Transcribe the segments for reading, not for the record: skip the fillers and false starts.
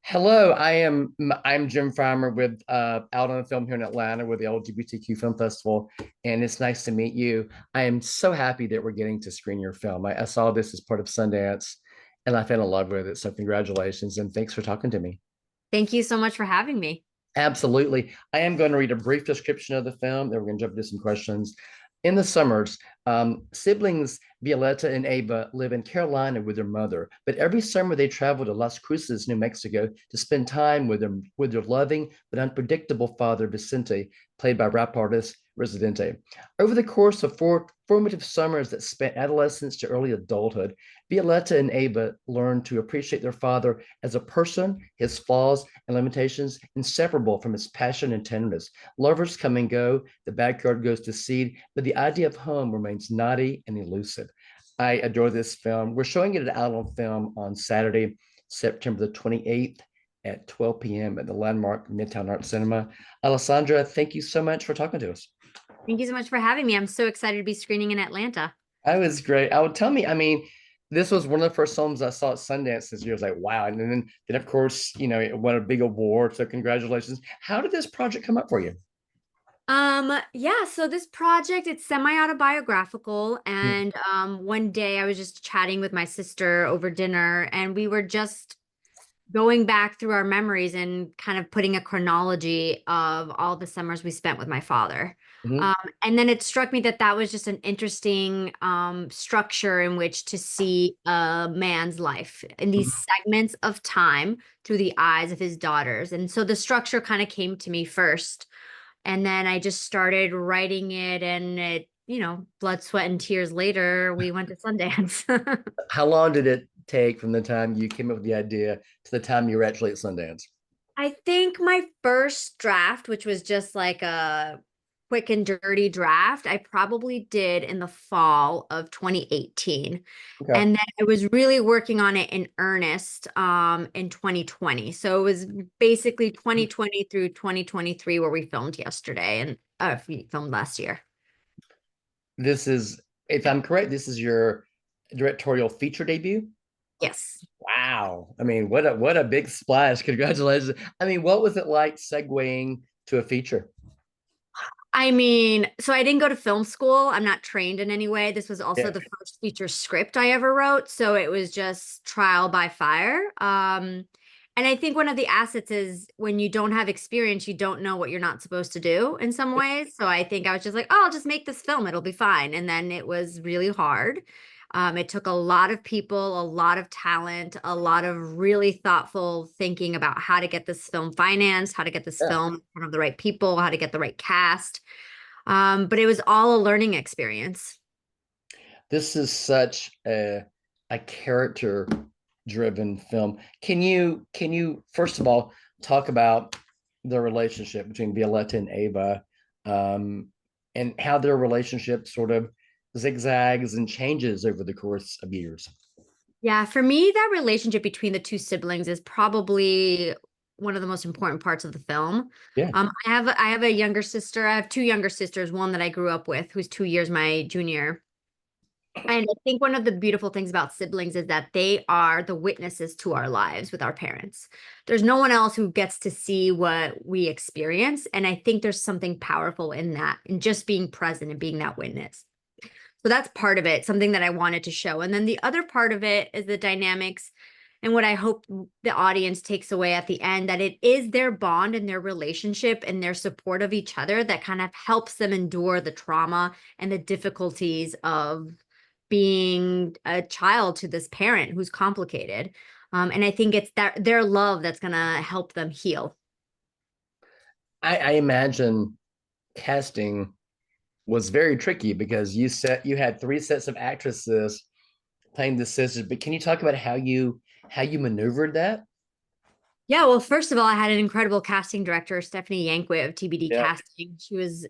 Hello, I'm Jim Farmer with Out on Film here in Atlanta with the LGBTQ Film Festival, and it's nice to meet you. I am so happy that we're getting to screen your film. I saw this as part of Sundance, and I fell in love with it. So congratulations, and thanks for talking to me. Thank you so much for having me. Absolutely. I am going to read a brief description of the film, then we're going to jump into some questions. In the summers, siblings Violeta and Eva live in Carolina with their mother, but every summer they travel to Las Cruces, New Mexico, to spend time with their loving but unpredictable father, Vicente, played by rap artist Residente. Over the course of four formative summers that span adolescence to early adulthood, Violeta and Eva learn to appreciate their father as a person, his flaws and limitations, inseparable from his passion and tenderness. Lovers come and go, the backyard goes to seed, but the idea of home remains knotty and elusive. I adore this film. We're showing it out on film on Saturday, September the 28th at 12 p.m. at the landmark Midtown Art Cinema. Alessandra, thank you so much for talking to us. Thank you so much for having me. I'm so excited to be screening in Atlanta. That was great. I would tell me, I mean, this was one of the first films I saw at Sundance this year. I was like, wow. And then of course, it won a big award. So congratulations. How did this project come up for you? Yeah, so this project, it's semi-autobiographical, and one day I was just chatting with my sister over dinner, and we were just going back through our memories and kind of putting a chronology of all the summers we spent with my father. Mhm. Um, and then it struck me that that was just an interesting structure in which to see a man's life in these segments of time through the eyes of his daughters. And so the structure kind of came to me first. And then I just started writing it, and blood, sweat, and tears later, we went to Sundance. How long did it take from the time you came up with the idea to the time you were actually at Sundance? I think my first draft, which was just like a quick and dirty draft, I probably did in the fall of 2018. Okay. And then I was really working on it in earnest in 2020. So it was basically 2020 through 2023 where we filmed yesterday and we filmed last year. This is, if I'm correct, this is your directorial feature debut. Yes. Wow. I mean, what a big splash. Congratulations. I mean, what was it like segueing to a feature? I mean, so I didn't go to film school. I'm not trained in any way. This was also Yeah. the first feature script I ever wrote, so it was just trial by fire. And I think one of the assets is when you don't have experience, you don't know what you're not supposed to do in some ways. So I think I was just like, oh, I'll just make this film. It'll be fine. And then it was really hard. It took a lot of people, a lot of talent, a lot of really thoughtful thinking about how to get this film financed, how to get this Yeah. film in front of the right people, how to get the right cast. But it was all a learning experience. This is such a character driven film. Can you first of all talk about the relationship between Violetta and Ava, um, and how their relationship sort of zigzags and changes over the course of years? Yeah, for me, that relationship between the two siblings is probably one of the most important parts of the film. Yeah. I have a younger sister. I have two younger sisters, one that I grew up with, who's 2 years my junior. And I think one of the beautiful things about siblings is that they are the witnesses to our lives with our parents. There's no one else who gets to see what we experience. And I think there's something powerful in that, in just being present and being that witness. So that's part of it, something that I wanted to show. And then the other part of it is the dynamics and what I hope the audience takes away at the end, that it is their bond and their relationship and their support of each other that kind of helps them endure the trauma and the difficulties of being a child to this parent who's complicated. And I think it's that their love that's going to help them heal. I imagine casting was very tricky because you had three sets of actresses playing the sisters, but can you talk about how you maneuvered that? Yeah, well, first of all, I had an incredible casting director, Stephanie Yankwit of TBD Yeah. Casting. She was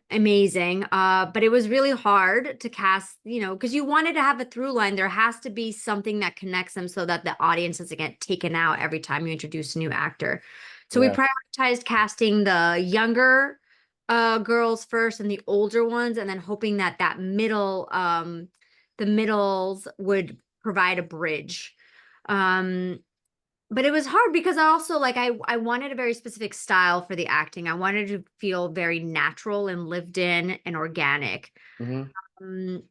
amazing. But it was really hard to cast, because you wanted to have a through line. There has to be something that connects them so that the audience doesn't get taken out every time you introduce a new actor. So we Yeah. prioritized casting the younger girls first and the older ones, and then hoping that the middles would provide a bridge. Um, but it was hard because I also like I wanted a very specific style for the acting. I wanted to feel very natural and lived in and organic. Hmm. Um,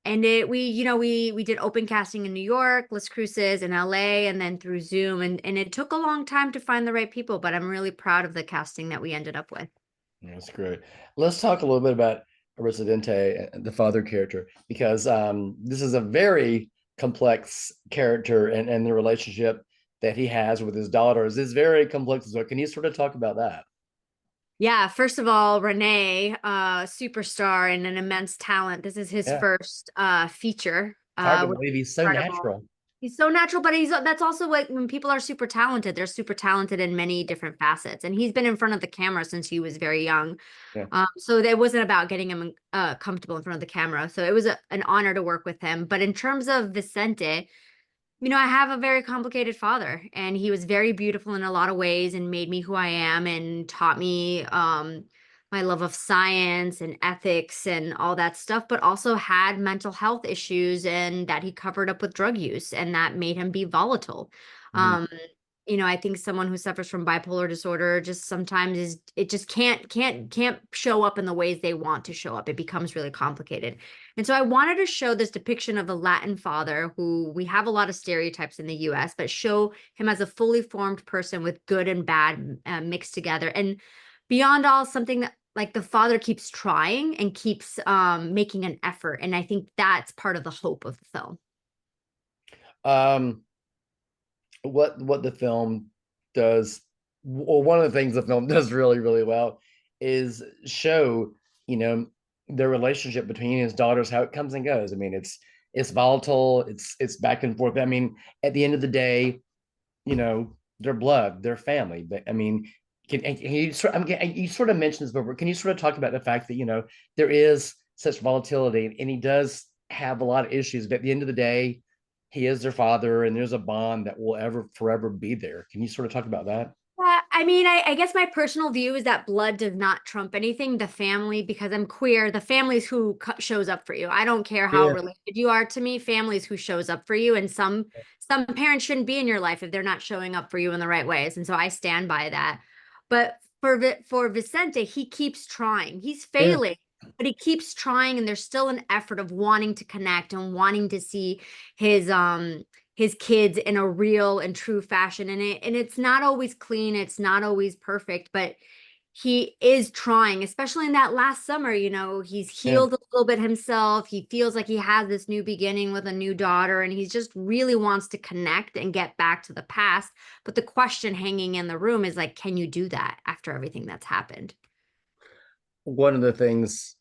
and we we did open casting in New York, Las Cruces in LA, and then through Zoom, and it took a long time to find the right people, but I'm really proud of the casting that we ended up with. That's great. Let's talk a little bit about Residente, the father character, because this is a very complex character, and the relationship that he has with his daughters is very complex as well. Can you sort of talk about that? Yeah, first of all, René, superstar and an immense talent. This is his Yeah, first feature, it's hard to which believe is he's so incredible. natural. He's so natural, but he's that's also like when people are super talented, they're super talented in many different facets. And he's been in front of the camera since he was very young. Yeah. So it wasn't about getting him comfortable in front of the camera. So it was an honor to work with him. But in terms of Vicente, I have a very complicated father, and he was very beautiful in a lot of ways and made me who I am and taught me my love of science and ethics and all that stuff, but also had mental health issues and that he covered up with drug use, and that made him be volatile. Mhm. Um, I think someone who suffers from bipolar disorder just sometimes is it just can't show up in the ways they want to show up. It becomes really complicated. And so I wanted to show this depiction of a Latin father who we have a lot of stereotypes in the US, but show him as a fully formed person with good and bad mixed together. And beyond all, something that like the father keeps trying and keeps making an effort. And I think that's part of the hope of the film. Um, what the film does, well, one of the things the film does really, really well is show, you know, the relationship between his daughters, how it comes and goes. I mean, it's volatile, it's back and forth. I mean, at the end of the day, their blood, their family. But I mean, can you sort? You sort of mentioned this before. Can you sort of talk about the fact that there is such volatility, and he does have a lot of issues, but at the end of the day, he is their father, and there's a bond that will ever forever be there. Can you sort of talk about that? I mean, I guess my personal view is that blood does not trump anything. The family, because I'm queer, the family is who shows up for you. I don't care how Yeah. related you are to me. Family is who shows up for you, and some parents shouldn't be in your life if they're not showing up for you in the right ways. And so I stand by that. But for Vicente, he keeps trying. He's Yeah. failing, but he keeps trying, and there's still an effort of wanting to connect and wanting to see his his kids in a real and true fashion, and it's not always clean, it's not always perfect, but he is trying, especially in that last summer. He's Yeah. healed a little bit himself. He feels like he has this new beginning with a new daughter, and he just really wants to connect and get back to the past. But the question hanging in the room is like, can you do that after everything that's happened? One of the things,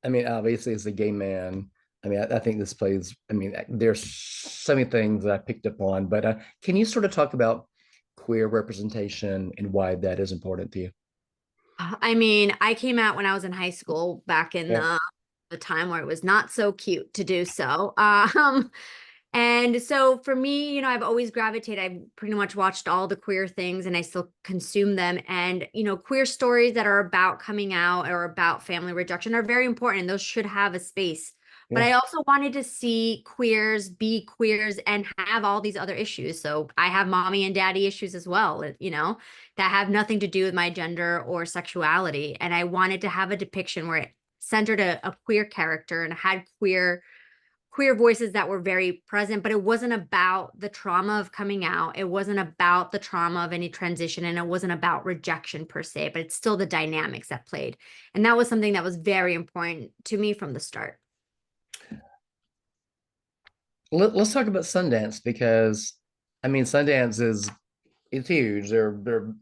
I mean, obviously, as a gay man, I mean, I think this plays, I mean, there's so many things that I picked up on, but can you sort of talk about queer representation and why that is important to you? I mean, I came out when I was in high school back in Yeah. the time where it was not so cute to do so. And so for me, I've always gravitated, I've pretty much watched all the queer things and I still consume them. And, queer stories that are about coming out or about family rejection are very important, and those should have a space. But Yeah. I also wanted to see queers be queers and have all these other issues. So I have mommy and daddy issues as well, that have nothing to do with my gender or sexuality. And I wanted to have a depiction where it centered a queer character and had queer voices that were very present, but it wasn't about the trauma of coming out. It wasn't about the trauma of any transition, and it wasn't about rejection per se, but it's still the dynamics that played. And that was something that was very important to me from the start. Let's talk about Sundance because, I mean, Sundance is it's huge. There are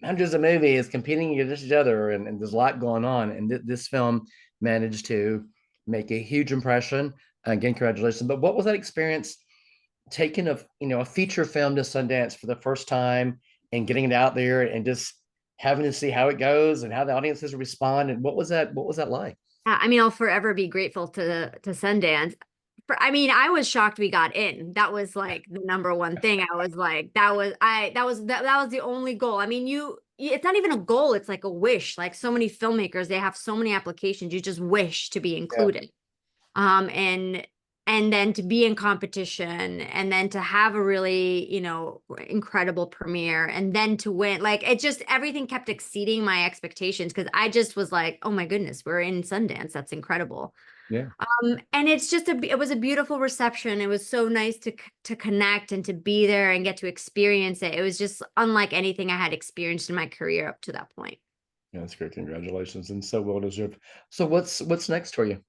hundreds of movies competing against each other, and there's a lot going on. And this film managed to make a huge impression. Again, congratulations. But what was that experience taking a feature film to Sundance for the first time and getting it out there and just having to see how it goes and how the audiences respond? And what was that like? I mean, I'll forever be grateful to Sundance. I mean, I was shocked we got in. That was like the number one thing. I was like, that was the only goal. I mean, it's not even a goal, it's like a wish. Like so many filmmakers, they have so many applications. You just wish to be Yeah. included. And and then to be in competition, and then to have a really, incredible premiere, and then to win. Like, it just, everything kept exceeding my expectations, because I just was like, oh my goodness, we're in Sundance. That's incredible. Yeah. And it's just it was a beautiful reception. It was so nice to connect and to be there and get to experience it. It was just unlike anything I had experienced in my career up to that point. Yeah, that's great. Congratulations, and so well deserved. So what's next for you?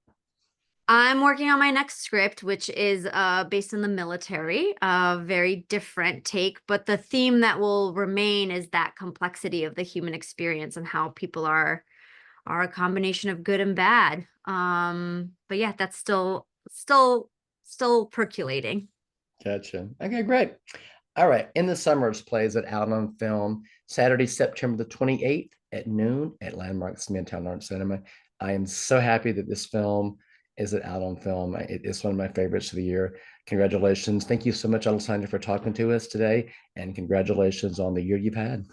I'm working on my next script, which is based on the military, a very different take, but the theme that will remain is that complexity of the human experience and how people are a combination of good and bad. But yeah, that's still percolating. Gotcha. Okay, great. All right. In the Summers plays it out on film Saturday, September the 28th at noon at Landmark Smithtown Art Cinema. I am so happy that this film is out on film. It's one of my favorites of the year. Congratulations. Thank you so much, Alessandra, for talking to us today. And congratulations on the year you've had.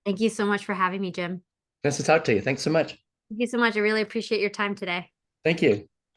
Thank you so much for having me, Jim. Nice to talk to you. Thanks so much. Thank you so much. I really appreciate your time today. Thank you.